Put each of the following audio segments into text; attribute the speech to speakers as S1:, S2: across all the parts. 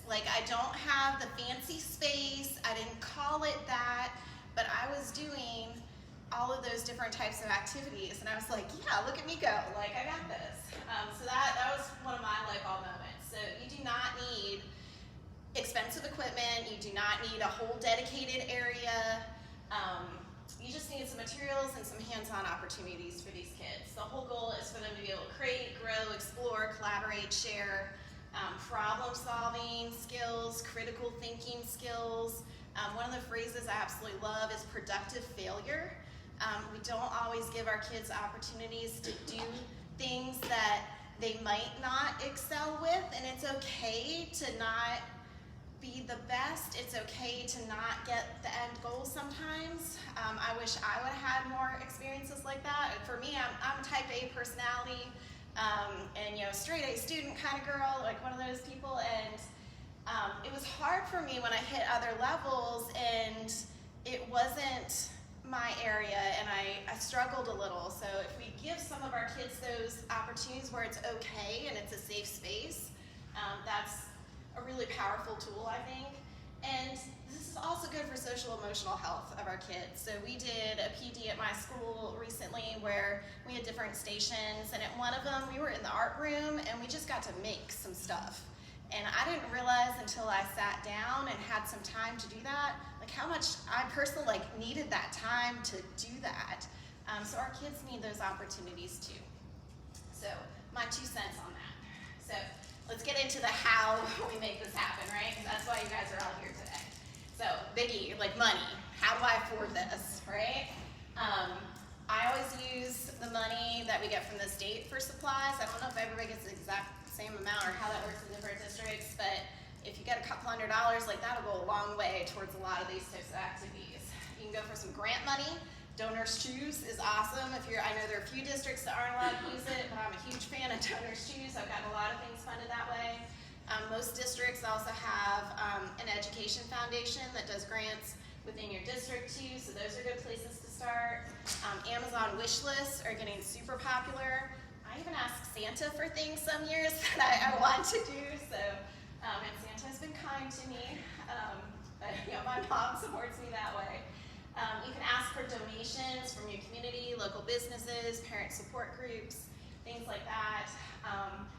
S1: Like, I don't have the fancy space, I didn't call it that, but I was doing all of those different types of activities, and I was like, yeah, look at me go, like, I got this. So that was one of my light bulb moments. So you do not need expensive equipment, you do not need a whole dedicated area. You just need some materials and some hands-on opportunities for these kids. The whole goal is for them to be able to create, grow, explore, collaborate, share, problem-solving skills, critical thinking skills. One of the phrases I absolutely love is productive failure. We don't always give our kids opportunities to do things that they might not excel with, and it's okay to not be the best. It's okay to not get the end goal sometimes. I wish I would have had more experiences like that. For me, I'm a type A personality, and straight A student kind of girl, like one of those people, and it was hard for me when I hit other levels and it wasn't my area, and I struggled a little. So if we give some of our kids those opportunities where it's okay and it's a safe space, that's a really powerful tool, I think. And this is also good for social emotional health of our kids. So we did a PD at my school recently where we had different stations, and at one of them we were in the art room and we just got to make some stuff. And I didn't realize until I sat down and had some time to do that, like how much I personally needed that time to do that. So our kids need those opportunities too. So my 2 cents on that. So let's get into the how we make this happen, right? Because that's why you guys are all here today. So biggie, like money. How do I afford this, right? I always use the money that we get from the state for supplies. I don't know if everybody gets the exact same amount or how that works in different districts, but if you get a couple $100, like that'll go a long way towards a lot of these types of activities. You can go for some grant money. Donor's Choose is awesome. I know there are a few districts that aren't allowed to use it, but I'm a huge fan of Donor's Choose. I've gotten a lot of things funded that way. Most districts also have an education foundation that does grants within your district too, so those are good places to start. Amazon wish lists are getting super popular. I even ask Santa for things some years that I want to do, so, and Santa has been kind to me, but my mom supports me that way. You can ask for donations from your community, local businesses, parent support groups, things like that.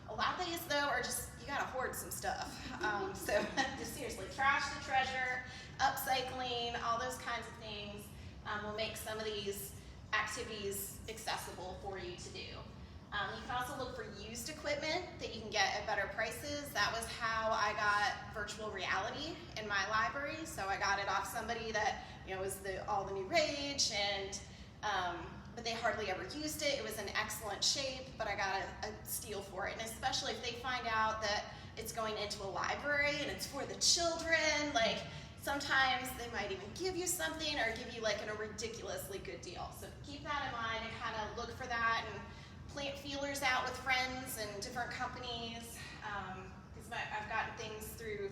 S1: A lot of these though are just, you gotta hoard some stuff. So just seriously, trash to treasure, upcycling, all those kinds of things will make some of these activities accessible for you to do. You can also look for used equipment that you can get at better prices. That was how I got virtual reality in my library. So I got it off somebody that was all the new rage, and but they hardly ever used it. It was in excellent shape, but I got a steal for it. And especially if they find out that it's going into a library and it's for the children, like sometimes they might even give you something or give you a ridiculously good deal. So keep that in mind and kind of look for that and plant feelers out with friends and different companies, because I've gotten things through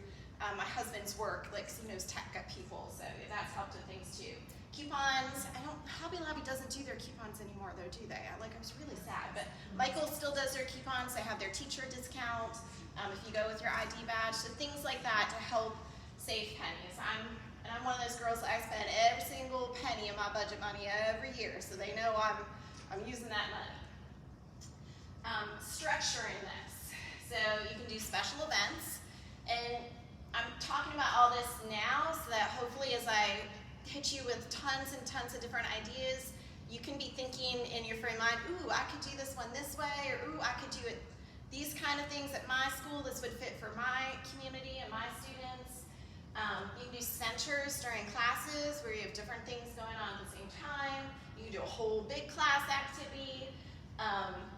S1: my husband's work, he knows tech people, so that's helped with things too. Coupons, Hobby Lobby doesn't do their coupons anymore though, do they? I was really sad, but Michael still does their coupons. They have their teacher discount, if you go with your ID badge, so things like that to help save pennies. I'm one of those girls that I spend every single penny of my budget money every year, so they know I'm using that money. Structuring this. So you can do special events, and I'm talking about all this now so that hopefully as I hit you with tons and tons of different ideas, you can be thinking in your frame of mind, ooh, I could do this one this way, or ooh, I could do it these kind of things at my school. This would fit for my community and my students. You can do centers during classes where you have different things going on at the same time. You can do a whole big class activity.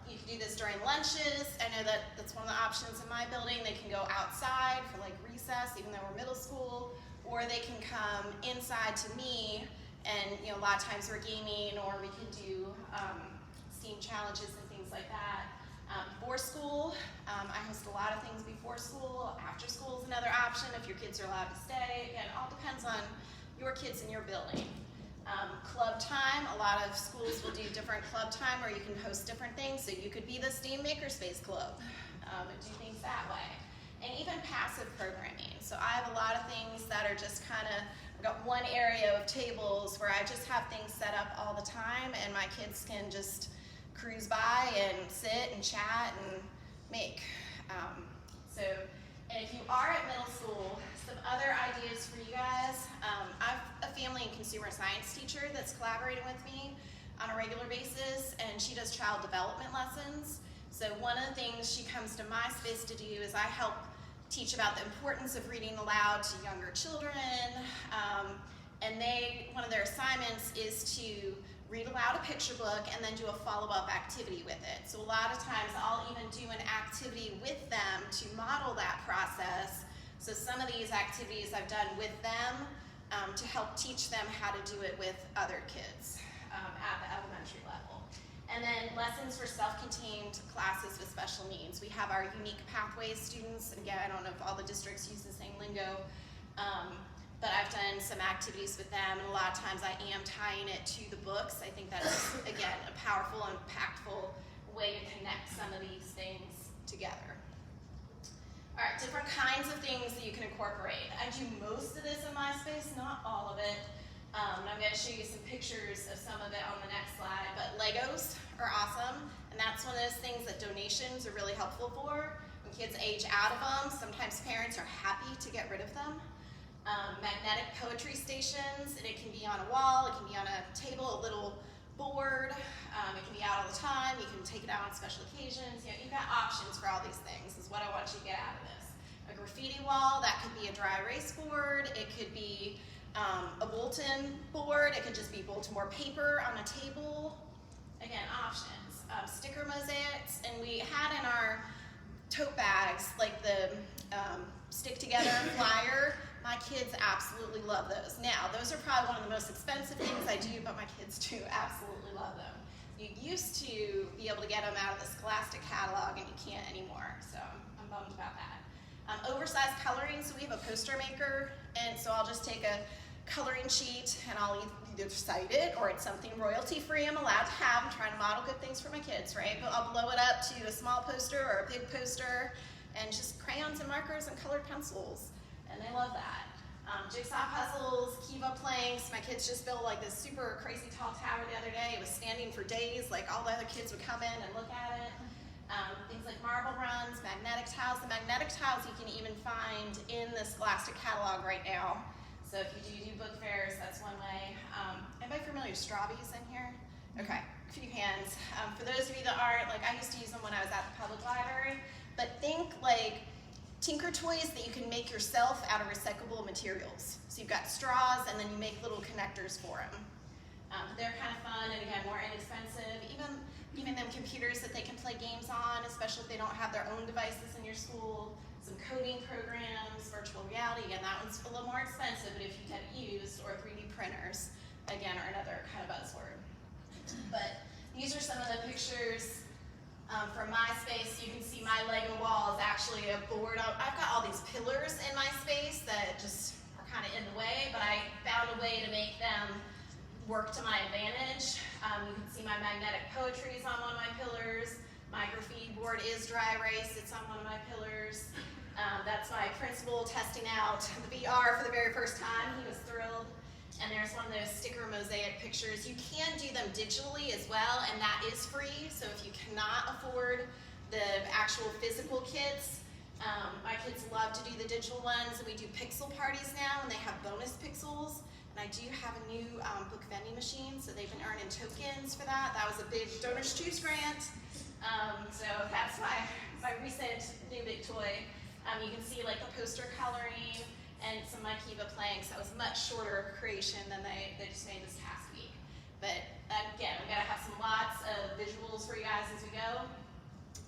S1: You can do this during lunches. I know that's one of the options in my building. They can go outside for recess, even though we're middle school, or they can come inside to me, and a lot of times we're gaming, or we can do STEAM challenges and things like that. Before school, I host a lot of things before school. After school is another option if your kids are allowed to stay. Again, it all depends on your kids and your building. Club time, a lot of schools will do different club time where you can host different things, so you could be the STEAM Makerspace Club and do things that way. And even passive programming. So I have a lot of things that are just kind of, I've got one area of tables where I just have things set up all the time, and my kids can just cruise by and sit and chat and make. And if you are at middle school, some other ideas for you guys. I have a family and consumer science teacher that's collaborating with me on a regular basis, and she does child development lessons. So one of the things she comes to my space to do is I help teach about the importance of reading aloud to younger children, and one of their assignments is to read aloud a picture book and then do a follow-up activity with it. So a lot of times I'll even do an activity with them to model that process. So some of these activities I've done with them to help teach them how to do it with other kids at the elementary level. And then lessons for self-contained classes with special needs. We have our unique pathways students, and again, I don't know if all the districts use the same lingo, but I've done some activities with them, and a lot of times I am tying it to the books. I think that's, again, a powerful and impactful way to connect some of these things together. All right, different kinds of things that you can incorporate. I do most of this in my space, not all of it. And I'm going to show you some pictures of some of it on the next slide, but Legos are awesome, and that's one of those things that donations are really helpful for. When kids age out of them, sometimes parents are happy to get rid of them. Magnetic poetry stations, and it can be on a wall, it can be on a table, a little board, it can be out all the time, you can take it out on special occasions. You know, you've got options for all these things, is what I want you to get out of this. A graffiti wall, that could be a dry erase board, it could be a bulletin board, it could just be bulletin board paper on a table. Again, options. Sticker mosaics, and we had in our tote bags like the stick together flyer. My kids absolutely love those. Now, those are probably one of the most expensive things I do, but my kids do absolutely love them. You used to be able to get them out of the Scholastic catalog, and you can't anymore, so I'm bummed about that. Oversized coloring, so we have a poster maker, and so I'll just take a coloring sheet and I'll either cite it or it's something royalty free I'm allowed to have. I'm trying to model good things for my kids, right? But I'll blow it up to a small poster or a big poster, and just crayons and markers and colored pencils. And they love that. Jigsaw puzzles, Kiva planks. My kids just built like this super crazy tall tower the other day. It was standing for days. Like all the other kids would come in and look at it. Things like marble runs, magnetic tiles. The magnetic tiles you can even find in the Scholastic catalog right now. So if you do book fairs, that's one way. Anybody familiar with Strawbees in here? Okay, a few hands. For those of you that aren't, like I used to use them when I was at the public library, but think like Tinker toys that you can make yourself out of recyclable materials. So you've got straws and then you make little connectors for them. They're kind of fun and again, more inexpensive. Even them computers that they can play games on, especially if they don't have their own devices in your school. Some coding programs, virtual reality, and that one's a little more expensive, but if you get it used, or 3D printers, again, are another kind of buzzword. But these are some of the pictures from my space. You can see my Lego wall is actually a board. I've got all these pillars in my space that just are kind of in the way, but I found a way to make them work to my advantage. You can see my magnetic poetry is on one of my pillars. My graffiti board is dry erase, it's on one of my pillars. That's my principal testing out the VR for the very first time. He was thrilled. And there's one of those sticker mosaic pictures. You can do them digitally as well, and that is free. So if you cannot afford the actual physical kits, my kids love to do the digital ones, and we do pixel parties now, and they have bonus pixels. And I do have a new book vending machine, so they've been earning tokens for that. That was a big Donors Choose grant. So that's my recent new big toy. You can see like the poster coloring and some of my Kiva planks. That was a much shorter creation than they just made this past week. But again, we gotta have lots of visuals for you guys as we go.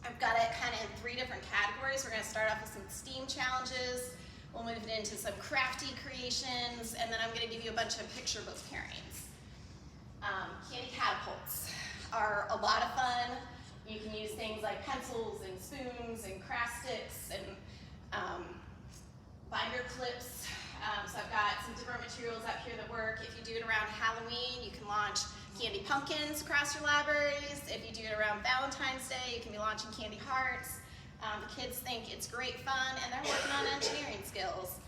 S1: I've got it kind of in 3 different categories. We're gonna start off with some STEAM challenges. We'll move it into some crafty creations, and then I'm gonna give you a bunch of picture book pairings. Candy catapults are a lot of fun. You can use things like pencils and spoons and craft sticks and binder clips. So I've got some different materials up here that work. If you do it around Halloween, you can launch candy pumpkins across your libraries. If you do it around Valentine's Day, you can be launching candy hearts. The kids think it's great fun, and they're working on engineering skills.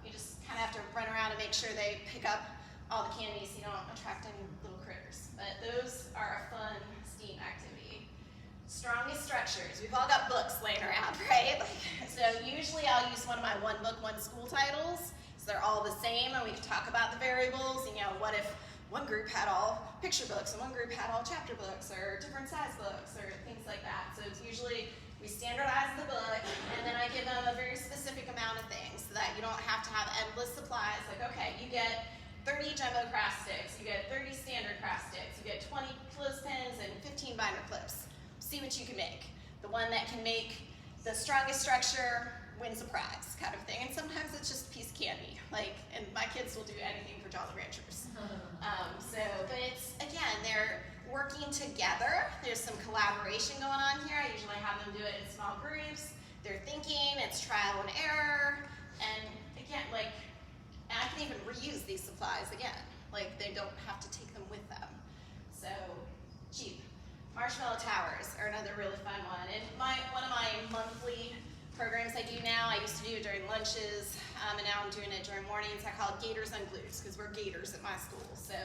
S1: You just kind of have to run around and make sure they pick up all the candy so you don't attract any little critters. But those are a fun STEAM activity. Strongest structures. We've all got books laying around, right? So usually I'll use one of my one book, one school titles. So they're all the same and we can talk about the variables. And, you know, what if one group had all picture books and one group had all chapter books or different size books or things like that. So it's usually we standardize the book and then I give them a very specific amount of things so that you don't have to have endless supplies. Like, okay, you get 30 jumbo craft sticks, you get 30 standard craft sticks, you get 20 clothespins and 15 binder clips. See what you can make. The one that can make the strongest structure wins a prize kind of thing. And sometimes it's just a piece of candy. Like, and my kids will do anything for Jolly Ranchers. But it's, again, they're working together. There's some collaboration going on here. I usually have them do it in small groups. They're thinking, it's trial and error. And again, like, and I can even reuse these supplies again. Like, they don't have to take them with them. So, cheap. Marshmallow towers are another really fun one. And one of my monthly programs I do now, I used to do it during lunches, and now I'm doing it during mornings. I call it Gators Unglued, because we're gators at my school. So,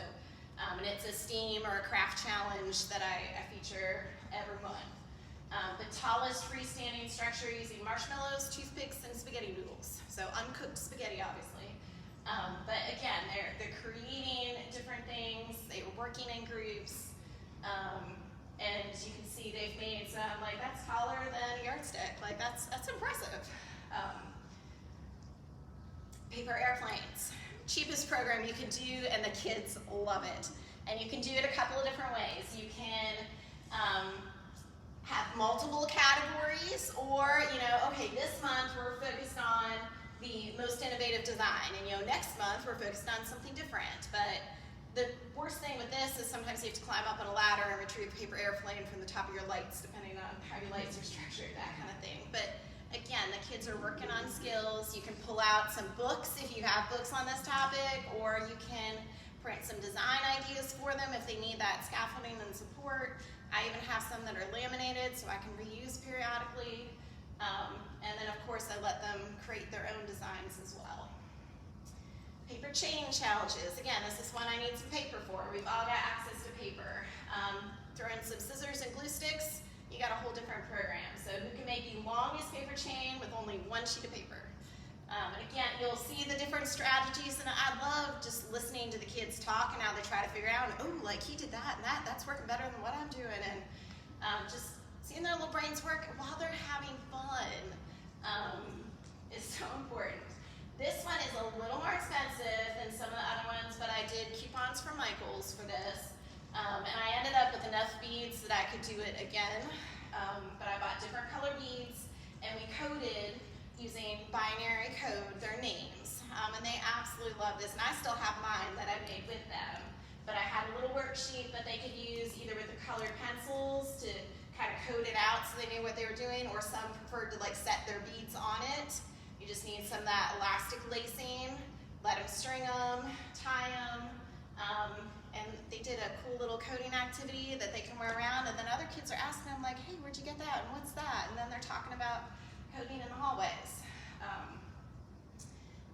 S1: and it's a STEAM or a craft challenge that I feature every month. The tallest freestanding structure using marshmallows, toothpicks, and spaghetti noodles. So uncooked spaghetti, obviously. But again, they're creating different things. They were working in groups. And you can see they've made some, like, that's taller than a yardstick. Like, that's impressive. Paper airplanes. Cheapest program you can do, and the kids love it. And you can do it a couple of different ways. You can have multiple categories, or, you know, okay, this month we're focused on the most innovative design, and, you know, next month we're focused on something different. But the worst thing with this is sometimes you have to climb up on a ladder and retrieve a paper airplane from the top of your lights, depending on how your lights are structured, that kind of thing. But again, the kids are working on skills. You can pull out some books if you have books on this topic, or you can print some design ideas for them if they need that scaffolding and support. I even have some that are laminated so I can reuse periodically. And then of course I let them create their own designs as well. Paper chain challenges. Again, this is one I need some paper for. We've all got access to paper. Throw in some scissors and glue sticks, you got a whole different program. So who can make the longest paper chain with only one sheet of paper? And again, you'll see the different strategies, and I love just listening to the kids talk and how they try to figure out, oh, like he did that and that's working better than what I'm doing. And just seeing their little brains work while they're having fun is so important. This one is a little more expensive than some of the other ones, but I did coupons from Michael's for this. And I ended up with enough beads that I could do it again. But I bought different color beads, and we coded using binary code their names. And they absolutely love this. And I still have mine that I made with them. But I had a little worksheet that they could use either with the colored pencils to kind of code it out so they knew what they were doing, or some preferred to like set their beads on it. You just need some of that elastic lacing, let them string them, tie them, and they did a cool little coding activity that they can wear around, and then other kids are asking them like, hey, where'd you get that, and what's that? And then they're talking about coding in the hallways.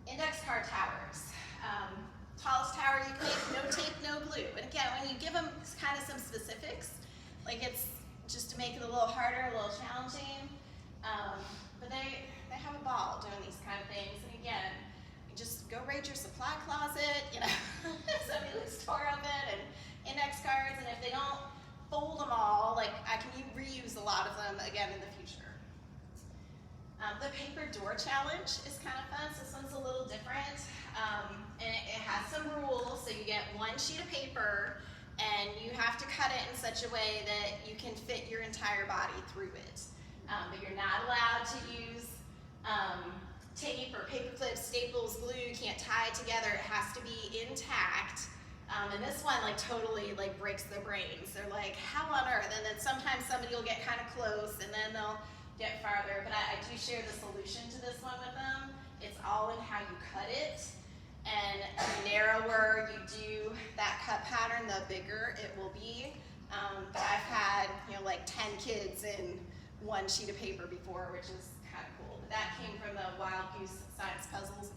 S1: Index card towers. Tallest tower you can make, no tape, no glue. And again, when you give them kind of some specifics, like it's just to make it a little harder, a little challenging, but they have a ball doing these kind of things. And again, you just go raid your supply closet, you know, somebody looks tore of it, and index cards, and if they don't fold them all, like I can reuse a lot of them again in the future. The paper door challenge is kind of fun. So this one's a little different, and it has some rules. So you get one sheet of paper, and you have to cut it in such a way that you can fit your entire body through it. But you're not allowed to use tape or paper clips, staples, glue. You can't tie it together. It has to be intact. And this one like totally like breaks their brains. They're like, how on earth? And then sometimes somebody will get kind of close, and then they'll get farther. But I do share the solution to this one with them. It's all in how you cut it. And the narrower you do that cut pattern, the bigger it will be. But I've had, you know, like 10 kids in one sheet of paper before, which is kind of cool. But that came from the Wild Goose Science Puzzles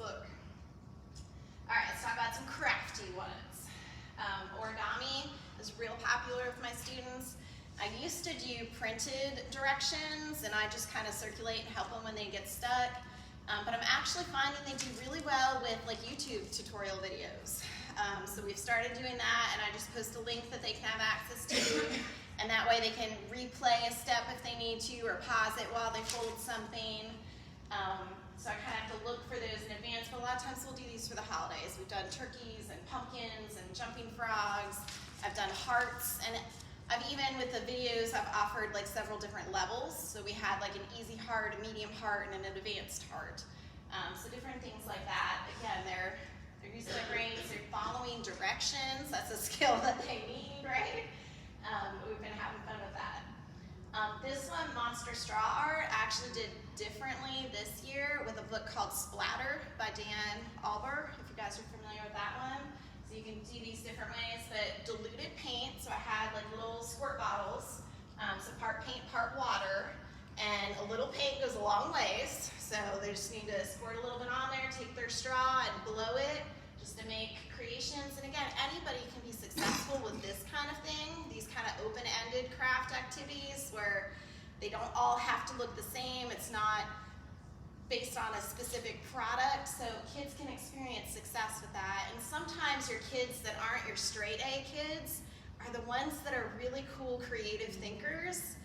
S1: origami is real popular with my students. I used to do printed directions, and I just kind of circulate and help them when they get stuck. But I'm actually finding they do really well with like YouTube tutorial videos. So we've started doing that, and I just post a link that they can have access to, and that way they can replay a step if they need to, or pause it while they fold something. So I kind of have to look for those in advance, but a lot of times we'll do these for the holidays. We've done turkeys and pumpkins and jumping frogs. I've done hearts, and I've even, with the videos, I've offered like several different levels. So we had like an easy heart, a medium heart, and an advanced heart. So different things like that. Again, they're using their brains, they're following directions. That's a skill that they need, right? We've been having fun with that. This one, Monster Straw Art, I actually did differently this year with a book called Splatter by Dan Alber, if you guys are familiar with that one. So you can do these different ways, but diluted paint, so I had like little squirt bottles, so part paint, part water, and a little paint goes a long ways, so they just need to squirt a little bit on there, take their straw and blow it, just to make creations. And again, anybody can be successful with this kind of thing, these kind of open-ended craft activities where they don't all have to look the same. It's not based on a specific product, so kids can experience success with that. And sometimes your kids that aren't your straight A kids are the ones that are really cool creative thinkers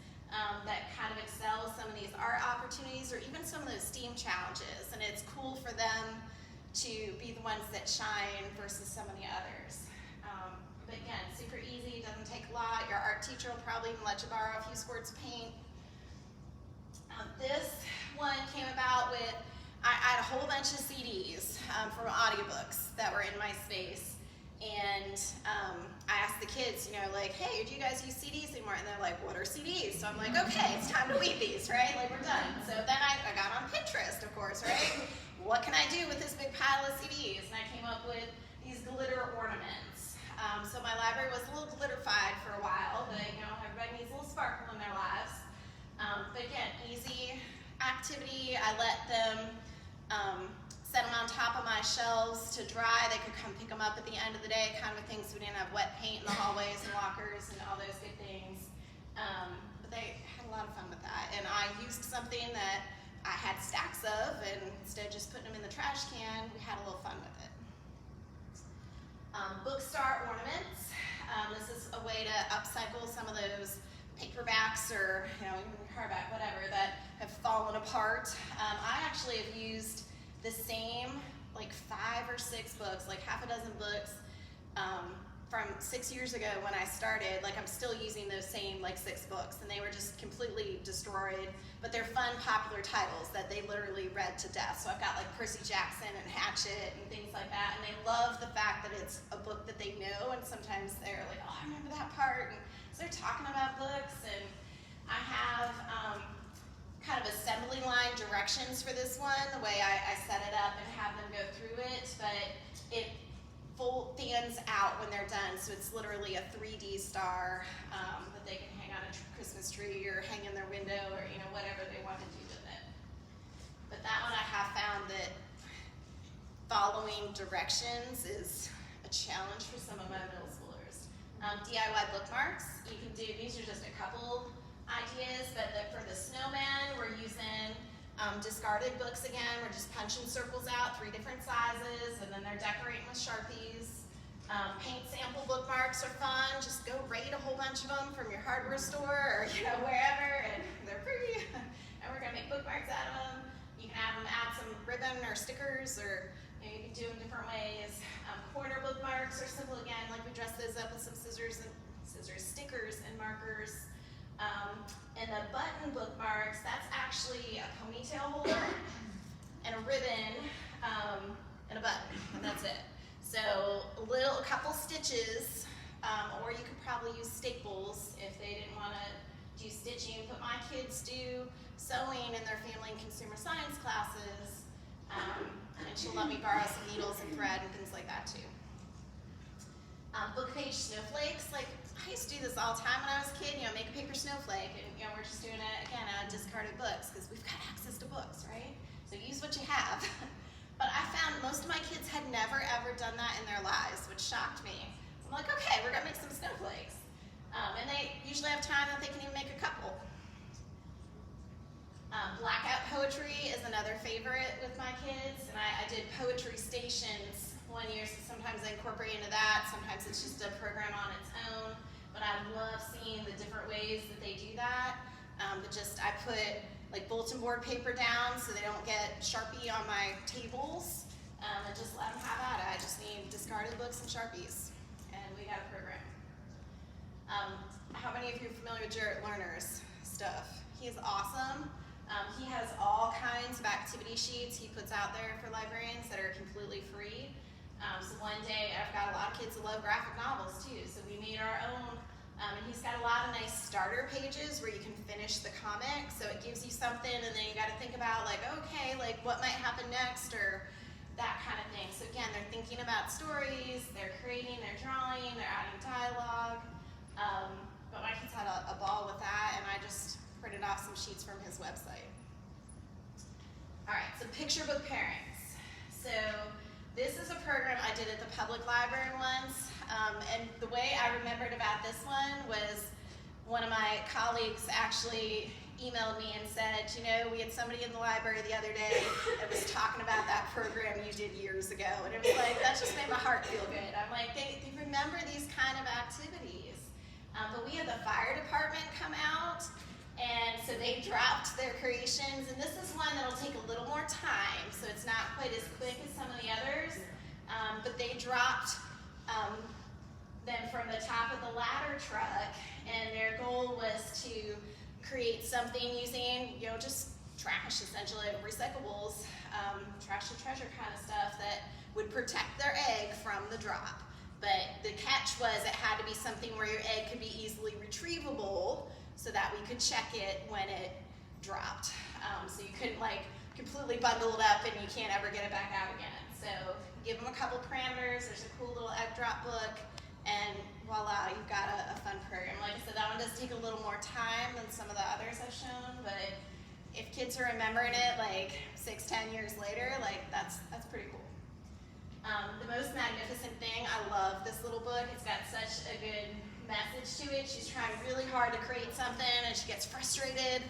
S1: that kind of excel some of these art opportunities or even some of those STEAM challenges. And it's cool for them to be the ones that shine versus some of the others. But again, super easy, doesn't take a lot. Your art teacher will probably even let you borrow a few squirts of paint. This one came about with, I had a whole bunch of CDs from audiobooks that were in my space. And I asked the kids, you know, like, hey, do you guys use CDs anymore? And they're like, what are CDs? So I'm like, okay, it's time to leave these, right? Like, we're done. So then I got on Pinterest, of course, right? What can I do with this big pile of CDs? And I came up with these glitter ornaments. So my library was a little glitterified for a while, but you know, everybody needs a little sparkle in their lives. But again, easy activity. I let them set them on top of my shelves to dry. They could come pick them up at the end of the day, kind of things. So we didn't have wet paint in the hallways and lockers and all those good things. But they had a lot of fun with that. And I used something that I had stacks of, and instead of just putting them in the trash can, we had a little fun with it. Bookstar ornaments. This is a way to upcycle some of those paperbacks or, you know, even hardback, whatever, that have fallen apart. I actually have used the same like 5 or 6 books, like half a dozen books from 6 years ago when I started. Like, I'm still using those same like 6 books, and they were just completely destroyed, but they're fun, popular titles that they literally read to death. So I've got like Percy Jackson and Hatchet and things like that, and they love the fact that it's a book that they know, and sometimes they're like, oh, I remember that part. And so they're talking about books, and I have kind of assembly line directions for this one, the way I set it up and have them go through it, but it fans out when they're done, so it's literally a 3D star that they can hang on a Christmas tree or hang in their window, or you know, whatever they want to do with it. But that one I have found that following directions is a challenge for some of my middle schoolers. DIY bookmarks, you can do, these are just a couple ideas, but for the snowman, we're using discarded books again. We're just punching circles out, 3 different sizes, and then they're decorating with Sharpies. Paint sample bookmarks are fun. Just go raid a whole bunch of them from your hardware store or you know, wherever, and they're free. And we're gonna make bookmarks out of them. You can have them add some ribbon or stickers, or you know, you can do them different ways. Corner bookmarks are simple again, like we dress those up with some scissors, stickers, and markers. And the button bookmarks, that's actually a ponytail holder and a ribbon and a button, and that's it. So a couple stitches, or you could probably use staples if they didn't want to do stitching. But my kids do sewing in their family and consumer science classes, and she'll let me borrow some needles and thread and things like that too. Book page snowflakes, like I used to do this all the time when I was a kid, you know, make a paper snowflake, and you know, we're just doing it again out of discarded books because we've got access to books, right? So use what you have. But I found most of my kids had never ever done that in their lives, which shocked me. I'm like, okay, we're gonna make some snowflakes. And they usually have time that they can even make a couple. Blackout poetry is another favorite with my kids, and I did poetry stations one year, so sometimes I incorporate into that, sometimes it's just a program on its own, but I love seeing the different ways that they do that. I put like bulletin board paper down so they don't get Sharpie on my tables, and just let them have at it. I just need discarded books and Sharpies, and we got a program. How many of you are familiar with Jarrett Lerner's stuff? He's awesome. He has all kinds of activity sheets he puts out there for librarians that are completely free. So one day, I've got a lot of kids that love graphic novels too, so we made our own. And he's got a lot of nice starter pages where you can finish the comic, so it gives you something, and then you got to think about like, okay, like what might happen next, or that kind of thing. So again, they're thinking about stories, they're creating, they're drawing, they're adding dialogue. But my kids had a ball with that, and I just printed off some sheets from his website. All right, so picture book pairings. So this is a program I did at the public library once, and the way I remembered about this one was one of my colleagues actually emailed me and said, you know, we had somebody in the library the other day that was talking about that program you did years ago, and it was like, that just made my heart feel good. I'm like, they remember these kind of activities. But we had the fire department come out, and so they dropped their creations, and this is one that'll take a little more time, so it's not quite as quick as some of the others, but they dropped them from the top of the ladder truck, and their goal was to create something using, you know, just trash, essentially, recyclables, trash to treasure kind of stuff that would protect their egg from the drop. But the catch was it had to be something where your egg could be easily retrievable so that we could check it when it dropped. So you couldn't like completely bundle it up and you can't ever get it back out again. So give them a couple parameters, there's a cool little egg drop book, and voila, you've got a fun program. Like I said, that one does take a little more time than some of the others I've shown, but if kids are remembering it like 6-10 years later, like that's pretty cool. The most magnificent thing, I love this little book. It's got such a good message to it. She's trying really hard to create something and she gets frustrated,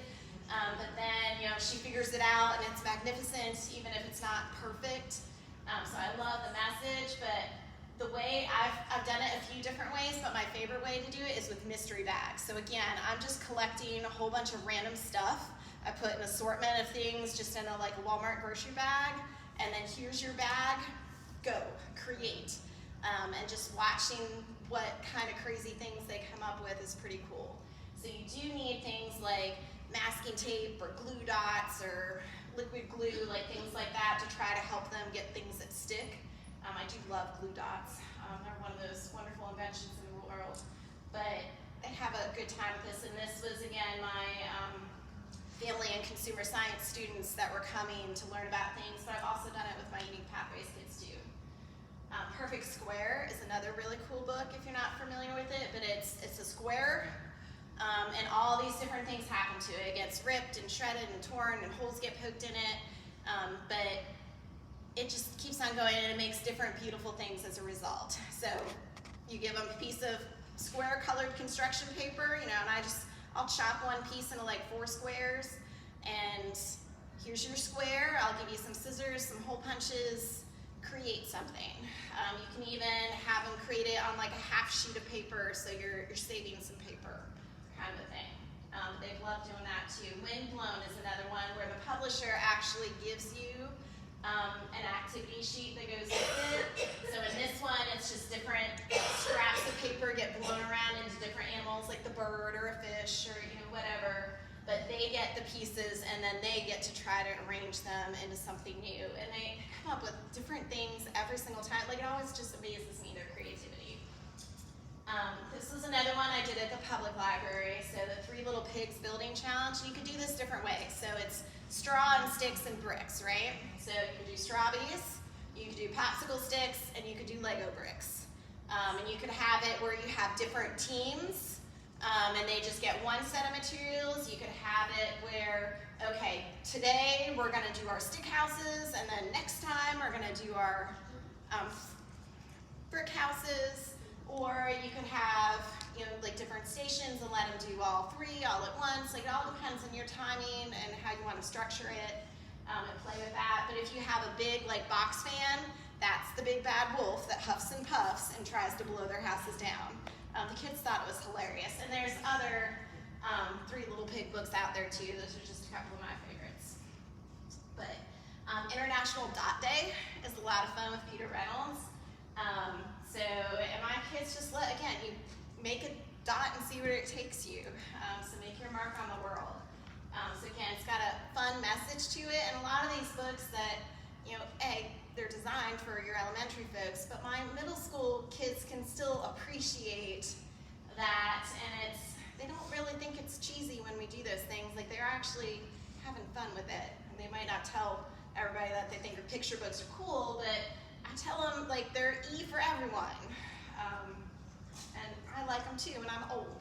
S1: but then, you know, she figures it out and it's magnificent even if it's not perfect. So I love the message, but the way I've done it a few different ways, but my favorite way to do it is with mystery bags. So again, I'm just collecting a whole bunch of random stuff. I put an assortment of things just in a Walmart grocery bag, and then here's your bag. Go, create, and just watching what kind of crazy things they come up with is pretty cool. So you do need things like masking tape or glue dots or liquid glue, like things like that, to try to help them get things that stick. I do love glue dots. They're one of those wonderful inventions in the world, but they have a good time with this, and this was, again, my family and consumer science students that were coming to learn about things, but I've also done it with my Unique Pathways kids too. Perfect Square is another really cool book if you're not familiar with it, but it's a square, and all these different things happen to it. It gets ripped and shredded and torn and holes get poked in it, but it just keeps on going and it makes different beautiful things as a result. So you give them a piece of square colored construction paper, you know, and I'll chop one piece into like 4 squares, and here's your square. I'll give you some scissors, some hole punches, create something. You can even have them create it on like a half sheet of paper, so you're saving some paper, kind of a thing. They've loved doing that too. Windblown is another one where the publisher actually gives you an activity sheet that goes with it. So in this one, it's just different scraps of paper get blown around into different animals, like the bird or a fish or, you know, whatever. But they get the pieces and then they get to try to arrange them into something new. And they come up with different things every single time. Like, it always just amazes me, their creativity. This was another one I did at the public library. So the 3 Little Pigs building challenge. You could do this different ways. So it's straw and sticks and bricks, right? So you could do strawberries, you could do popsicle sticks, and you could do Lego bricks. And you could have it where you have different teams, and they just get one set of materials. You could have it where, okay, today we're gonna do our stick houses, and then next time we're gonna do our brick houses, Or you could have, you know, like different stations and let them do all three all at once. Like it all depends on your timing and how you want to structure it and play with that. But if you have a big like box fan, that's the big bad wolf that huffs and puffs and tries to blow their houses down. The kids thought it was hilarious. And there's other Three Little Pig books out there too. Those are just a couple of my favorites. But International Dot Day is a lot of fun with Peter Reynolds. And my kids just again, you make a dot and see where it takes you. So make your mark on the world. So again, it's got a fun message to it, and a lot of these books that, you know, they're designed for your elementary folks, but my middle school kids can still appreciate that, and they don't really think it's cheesy when we do those things. Like they're actually having fun with it, and they might not tell everybody that they think your picture books are cool, but I tell them like they're E for everyone, and I like them too, and I'm old,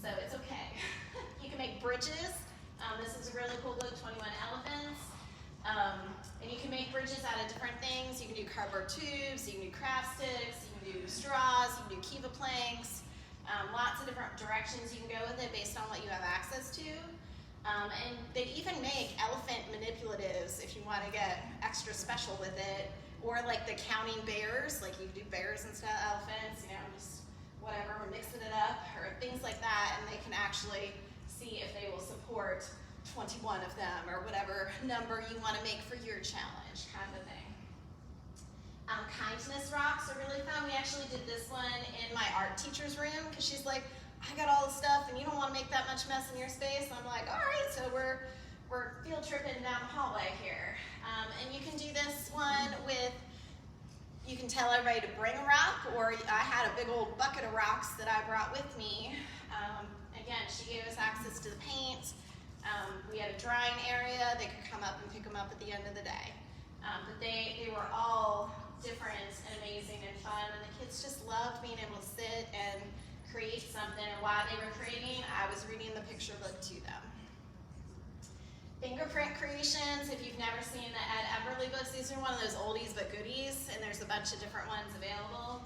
S1: so it's okay. You can make bridges. This is a really cool book, 21 Elephants. And you can make bridges out of different things. You can do cardboard tubes, you can do craft sticks, you can do straws, you can do kiva planks. Lots of different directions you can go with it based on what you have access to. And they even make elephant manipulatives if you want to get extra special with it. Or like the counting bears, like you can do bears instead of elephants, you know, just whatever, we're mixing it up, or things like that, and they can actually see if they will support 21 of them, or whatever number you want to make for your challenge, kind of thing. Kindness rocks are really fun. We actually did this one in my art teacher's room, because she's like, I got all the stuff, and you don't want to make that much mess in your space. And I'm like, all right, so we're field tripping down the hallway here. And you can do this one with, you can tell everybody to bring a rock, or I had a big old bucket of rocks that I brought with me. Again, she gave us access to the paint. We had a drying area. They could come up and pick them up at the end of the day. But they were all different and amazing and fun, and the kids just loved being able to sit and create something. And while they were creating, I was reading the picture book to them. Fingerprint creations, if you've never seen the Ed Emberley books, these are one of those oldies but goodies, and there's a bunch of different ones available.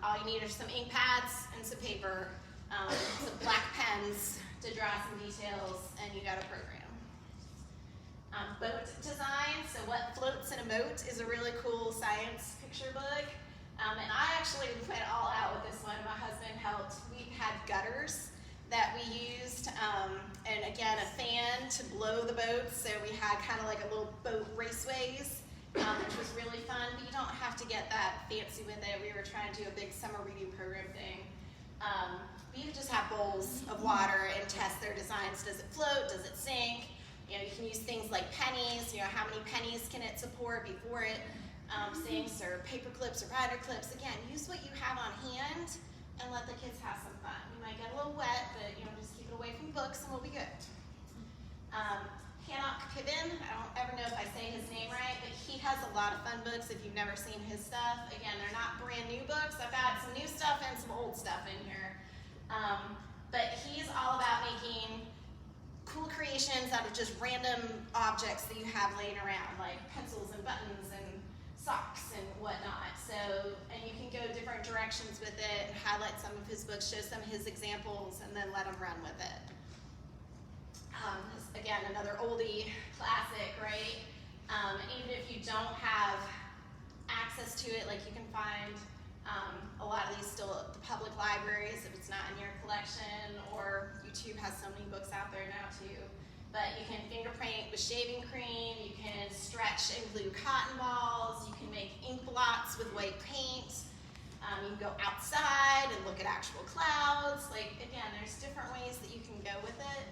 S1: All you need are some ink pads and some paper, some black pens to draw some details, and you got a program. Boat design, so What Floats in a Moat is a really cool science picture book. And I actually went all out with this one. My husband helped. We had gutters that we used, and again, a fan to blow the boats, so we had kind of like a little boat raceways, which was really fun, but you don't have to get that fancy with it. We were trying to do a big summer reading program thing. You could just have bowls of water and test their designs. Does it float? Does it sink? You know, you can use things like pennies. You know, how many pennies can it support before it sinks, or paper clips or rider clips. Again, use what you have on hand and let the kids have some fun. You might get a little wet, but you know, just keep it away from books and we'll be good. Hanok Piven, I don't ever know if I say his name right, but he has a lot of fun books if you've never seen his stuff. Again, they're not brand new books. I've got some new stuff and some old stuff in here. But he's all about making cool creations out of just random objects that you have laying around, like pencils and buttons and socks and whatnot. So, and you can go different directions with it and highlight some of his books, show some of his examples, and then let them run with it. Again, another oldie classic, right? Even if you don't have access to it, like you can find a lot of these still at the public libraries if it's not in your collection, or YouTube has so many books out there now too. But you can finger paint with shaving cream, you can stretch and glue cotton balls, you can make ink blots with white paint, you can go outside and look at actual clouds. Like, again, there's different ways that you can go with it,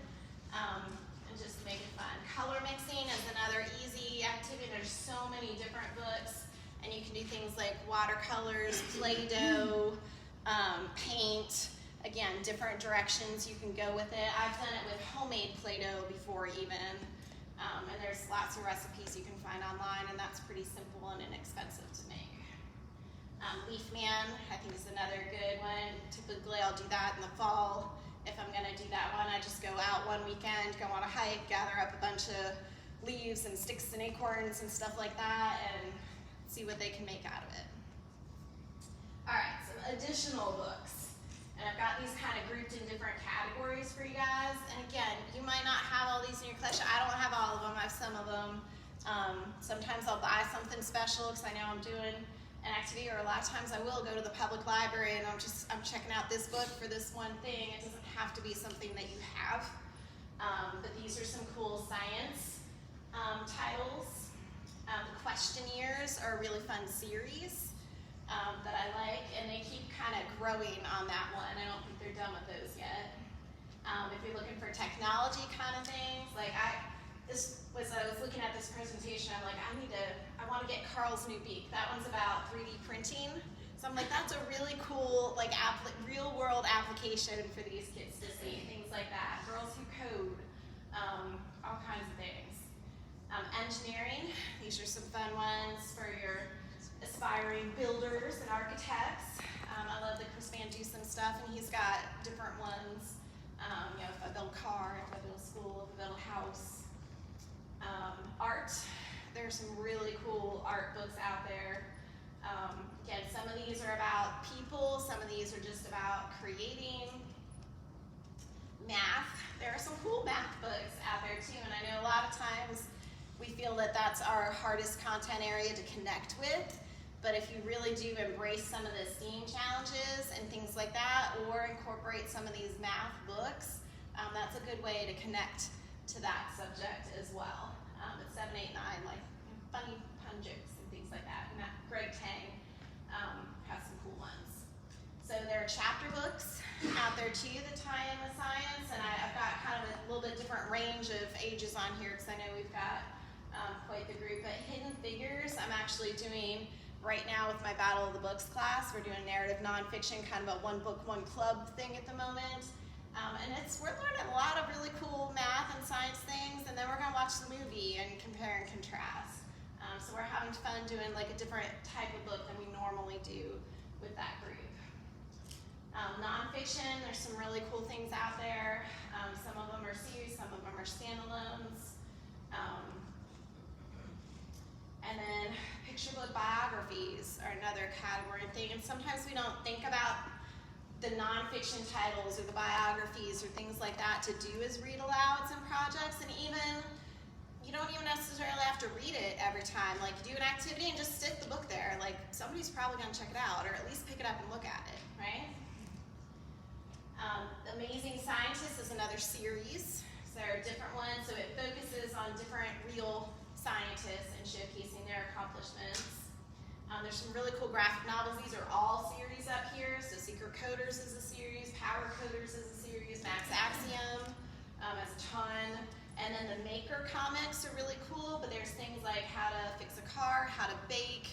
S1: and just make it fun. Color mixing is another easy activity. There's so many different books, and you can do things like watercolors, Play-Doh, paint. Again, different directions you can go with it. I've done it with homemade Play-Doh before even, and there's lots of recipes you can find online, and that's pretty simple and inexpensive to make. Leaf Man, I think, is another good one. Typically I'll do that in the fall. If I'm gonna do that one, I just go out one weekend, go on a hike, gather up a bunch of leaves and sticks and acorns and stuff like that, and see what they can make out of it. All right, so additional books. And I've got these kind of grouped in different categories for you guys. And again, you might not have all these in your collection. I don't have all of them, I have some of them. Sometimes I'll buy something special because I know I'm doing an activity, or a lot of times I will go to the public library and I'm checking out this book for this one thing. It doesn't have to be something that you have. But these are some cool science titles. The questionnaires are a really fun series that I like, and they keep kind of growing on that one. I don't think they're done with those yet. If you're looking for technology kind of things, like I was looking at this presentation, I'm like, I want to get Carl's New Beak. That one's about 3D printing. So I'm like, that's a really cool, like, real world application for these kids to see. Things like that. Girls Who Code, all kinds of things. Engineering, these are some fun ones for your aspiring builders and architects. I love the Chris Van Dusen stuff, and he's got different ones. You know, if I build a car, if I build a school, if I build a house. Art, there's some really cool art books out there. Again, some of these are about people, some of these are just about creating. Math, there are some cool math books out there too, and I know a lot of times we feel that that's our hardest content area to connect with, but if you really do embrace some of the STEAM challenges and things like that, or incorporate some of these math books, that's a good way to connect to that subject as well. It's 7, 8, 9, like funny pun jokes and things like that. And Greg Tang has some cool ones. So there are chapter books out there too that tie in with science, and I've got kind of a little bit different range of ages on here because I know we've got quite the group. But Hidden Figures, I'm actually doing right now with my Battle of the Books class. We're doing narrative nonfiction, kind of a one book, one club thing at the moment. And we're learning a lot of really cool math and science things, and then we're gonna watch the movie and compare and contrast. So we're having fun doing like a different type of book than we normally do with that group. Nonfiction, there's some really cool things out there. Some of them are series, some of them are standalones. And then picture book biographies are another category thing, and sometimes we don't think about the nonfiction titles or the biographies or things like that to do as read alouds and projects, and even you don't even necessarily have to read it every time. Like, do an activity and just stick the book there. Like, somebody's probably gonna check it out, or at least pick it up and look at it, right? Amazing Scientists is another series. So there are different ones, so it focuses on different real scientists and showcasing their accomplishments. There's some really cool graphic novels. These are all series up here. So Secret Coders is a series, Power Coders is a series, Max Axiom has a ton. And then the Maker comics are really cool, but there's things like how to fix a car, how to bake.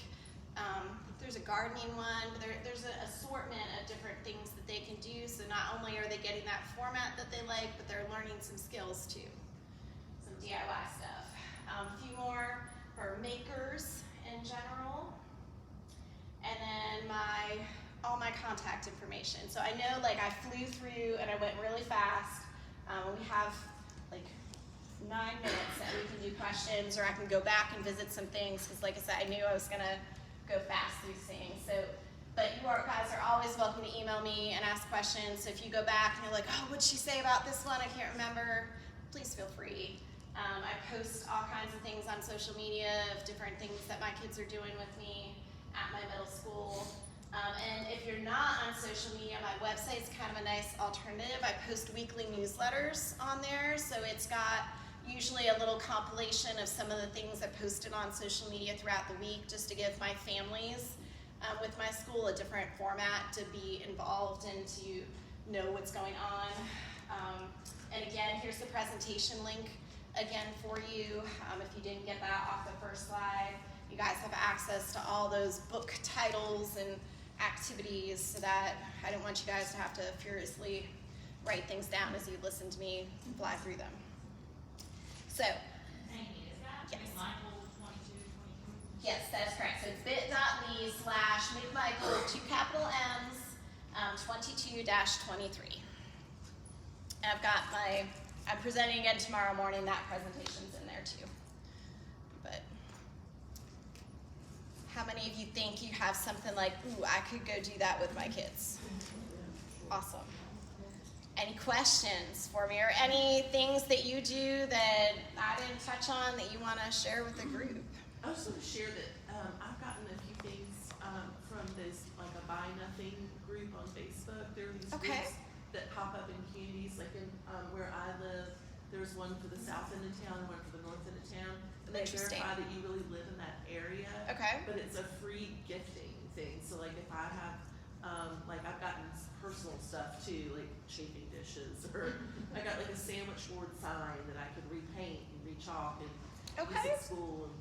S1: There's a gardening one, but there's an assortment of different things that they can do. So not only are they getting that format that they like, but they're learning some skills too. Some DIY stuff. A few more for makers in general. And then all my contact information. So I know, like, I flew through and I went really fast. We have like 9 minutes that we can do questions, or I can go back and visit some things because, like I said, I knew I was gonna go fast through things. So, but you guys are always welcome to email me and ask questions. So if you go back and you're like, oh, what'd she say about this one? I can't remember. Please feel free. I post all kinds of things on social media of different things that my kids are doing with me at my middle school. And if you're not on social media, my website's kind of a nice alternative. I post weekly newsletters on there, so it's got usually a little compilation of some of the things I posted on social media throughout the week, just to give my families with my school a different format to be involved and to know what's going on. And again, here's the presentation link again for you. If you didn't get that off the first slide, you guys have access to all those book titles and activities, so that I didn't want you guys to have to furiously write things down as you listen to me fly through them. So,
S2: Amy, is that
S1: yes.
S2: McMichael 22?
S1: Yes, that's correct. So it's bit.ly/McMichael, 2 capital M's, 22-23. And I've got I'm presenting again tomorrow morning. That presentation's in there too. But how many many of you think you have something like, ooh, I could go do that with my kids? Awesome. Any questions for me, or any things that you do that I didn't touch on that you want to share with the group?
S3: I just want to share that I've gotten a few things from this, like a Buy Nothing group on Facebook. There are these
S1: Okay.
S3: groups that pop up in communities, like in where I live. There's one for the south end of town and one for the north end of town. And they
S1: Interesting.
S3: verify that you really live in that area.
S1: Okay.
S3: But it's a free gifting thing. So like if I have, like I've gotten personal stuff too, like chafing dishes, or I got like a sandwich board sign that I could repaint and rechalk and use at school.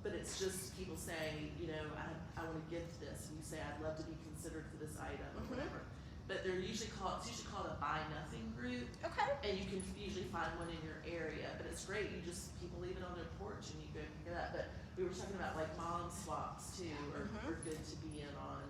S3: But it's just people say, you know, I want to gift this, and you say I'd love to be considered for this item or whatever. But they're usually called a Buy Nothing group.
S1: Okay.
S3: And you can usually find one in your area, but it's great. People leave it on their porch and you go pick it up. But we were talking about like mom swaps too, are good to be in on,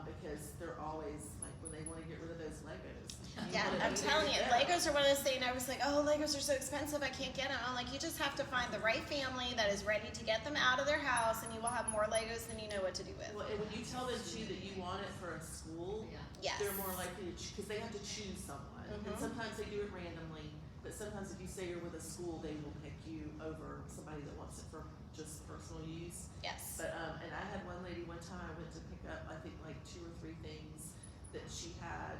S3: because they're always like when they want to get rid of those Legos.
S1: Yeah, I'm telling you, Legos are one of those things. I was like, oh, Legos are so expensive, I can't get them. I'm like, you just have to find the right family that is ready to get them out of their house, and you will have more Legos than you know what to do with.
S3: Well, and when you tell them too that you want it for a school,
S1: Yes.
S3: they're more likely to, because they have to choose someone. And sometimes they do it randomly, but sometimes if you say you're with a school, they will pick you over somebody that wants it for just personal use.
S1: Yes.
S3: But and I had one lady one time I went to pick up I think like 2 or 3 things that she had,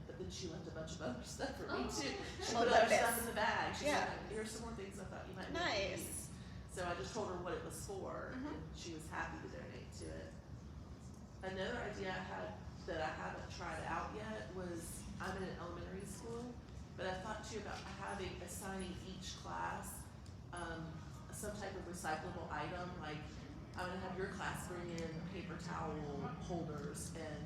S3: but then she left a bunch of other stuff for me too. She
S1: Well,
S3: put other
S1: notice.
S3: stuff in the bag. She
S1: Yeah.
S3: said, here's some more things I thought you might need.
S1: Nice.
S3: So I just told her what it was for, and she was happy to donate to it. Another idea I had that I haven't tried out yet was, I'm in an elementary school, but I thought too about assigning each class some type of recyclable item. Like I'm gonna have your class bring in paper towel holders and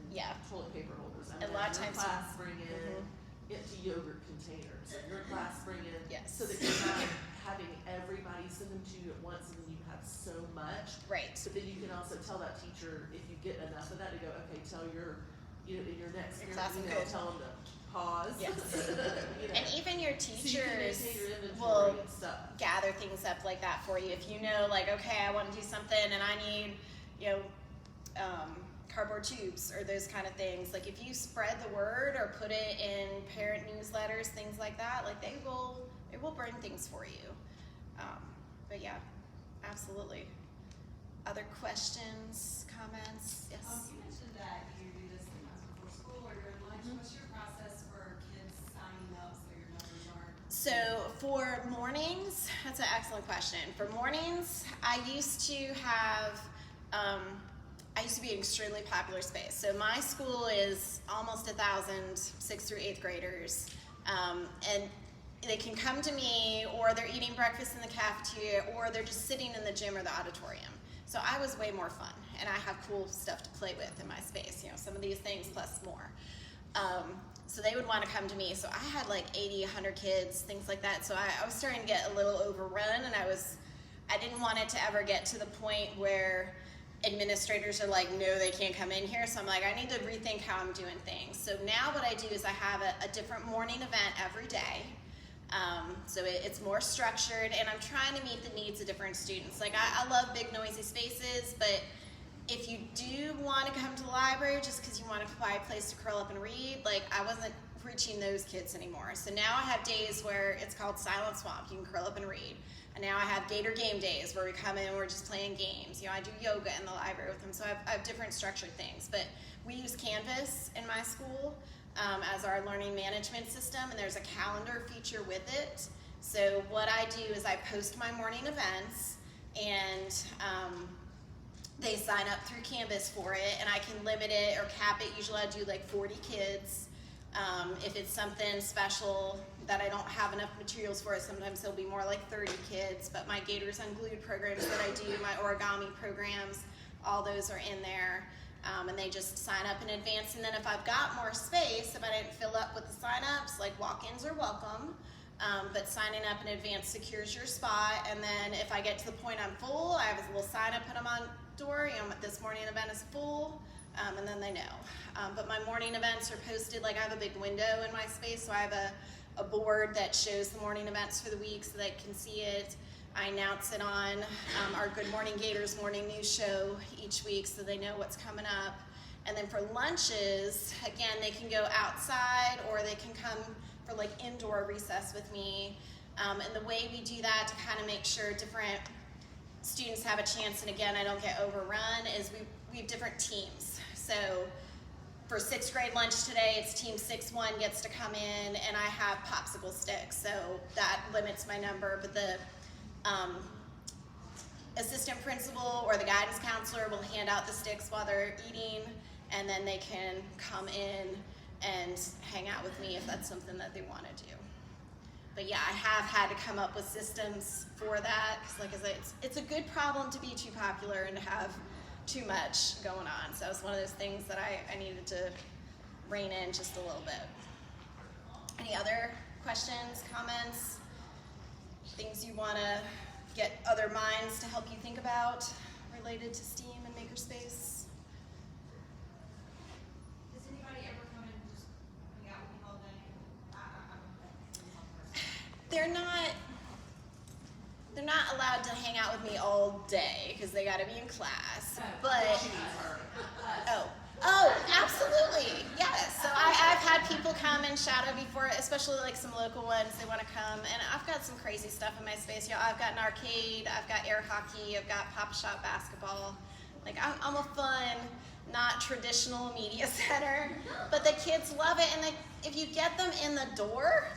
S3: toilet paper holders. I'm
S1: A
S3: gonna
S1: lot
S3: have
S1: of
S3: your
S1: times
S3: class bring in empty yogurt containers, and your class bring in, so that you're not having everybody send them to you at once, and then you have so much.
S1: Right.
S3: But then you can also tell that teacher, if you get enough of that, to go, okay, tell in your next
S1: class is
S3: email,
S1: good.
S3: tell them to pause.
S1: Yes.
S3: And
S1: even your
S3: so you can
S1: teachers
S3: maintain your inventory
S1: will
S3: and stuff.
S1: gather things up like that for you. If you know, like, okay, I want to do something and I need, cardboard tubes or those kind of things. Like if you spread the word or put it in parent newsletters, things like that, like it will bring things for you. But yeah, absolutely. Other questions, comments? Yes.
S4: You mentioned that you do this sometimes before school or during lunch. What's your process for kids signing up so your numbers aren't?
S1: So for mornings, that's an excellent question. For mornings, I used to be an extremely popular space. So my school is almost 1,000 6th through 8th graders, and they can come to me, or they're eating breakfast in the cafeteria, or they're just sitting in the gym or the auditorium. So I was way more fun, and I have cool stuff to play with in my space, some of these things plus more. So they would want to come to me. So I had like 80, 100 kids, things like that. So I was starting to get a little overrun, and I didn't want it to ever get to the point where administrators are like, no, they can't come in here. So I'm like, I need to rethink how I'm doing things. So now what I do is I have a different morning event every day. So it's more structured, and I'm trying to meet the needs of different students. Like I love big noisy spaces, but if you do want to come to the library just because you want to find a place to curl up and read, like I wasn't reaching those kids anymore. So now I have days where it's called Silent Swamp. You can curl up and read. And now I have Gator Game Days where we come in and we're just playing games. I do yoga in the library with them. So I have different structured things. But we use Canvas in my school as our learning management system, and there's a calendar feature with it. So what I do is I post my morning events, and they sign up through Canvas for it, and I can limit it or cap it. Usually I do like 40 kids. If it's something special that I don't have enough materials for it, sometimes it'll be more like 30 kids. But my Gators Unglued programs that I do, my origami programs, all those are in there. And they just sign up in advance. And then if I've got more space, if I didn't fill up with the sign-ups, like walk-ins are welcome. But signing up in advance secures your spot. And then if I get to the point I'm full, I have a little sign up put them on door, this morning event is full, and then they know. But my morning events are posted, like I have a big window in my space, so I have a board that shows the morning events for the week so they can see it. I announce it on our Good Morning Gators morning news show each week so they know what's coming up. And then for lunches, again, they can go outside or they can come for like indoor recess with me. And the way we do that to kind of make sure different students have a chance, and again, I don't get overrun, is we have different teams. So for 6th grade lunch today, it's team 6-1 gets to come in, and I have popsicle sticks, so that limits my number, but the assistant principal or the guidance counselor will hand out the sticks while they're eating, and then they can come in and hang out with me if that's something that they want to do. But yeah, I have had to come up with systems for that, because like I said, it's a good problem to be too popular and to have too much going on. So it's one of those things that I needed to rein in just a little bit. Any other questions, comments, things you want to get other minds to help you think about related to STEAM and Makerspace?
S4: Does anybody ever come and just hang out with you all day?
S1: They're not allowed to hang out with me all day because they got to be in class. But oh, absolutely, yes. So I've had people come and shadow before, especially like some local ones. They want to come, and I've got some crazy stuff in my space. You know, I've got an arcade, I've got air hockey, I've got pop shop basketball. Like I'm a fun, not traditional media center, but the kids love it, and if you get them in the door,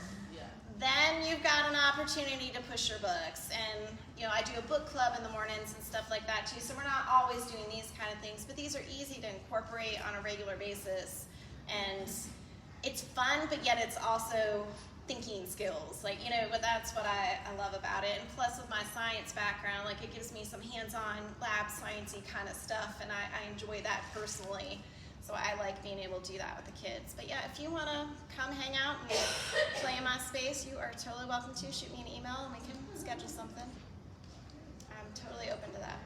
S1: then you've got an opportunity to push your books. And you know, I do a book club in the mornings and stuff like that too, so we're not always doing these kind of things, but these are easy to incorporate on a regular basis. And it's fun, but yet it's also thinking skills. Like, you know, but that's what I love about it. And plus with my science background, like it gives me some hands-on lab sciencey kind of stuff, and I enjoy that personally. So I like being able to do that with the kids. But yeah, if you want to come hang out and play in my space, you are totally welcome to. Shoot me an email and we can schedule something. I'm totally open to that.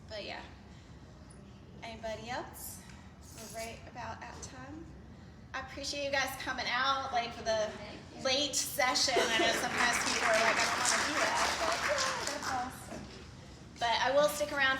S1: But yeah. Anybody else? We're right about at time. I appreciate you guys coming out, like for the late session. I know sometimes people are like, I don't want to do that. But yeah, that's awesome. But I will stick around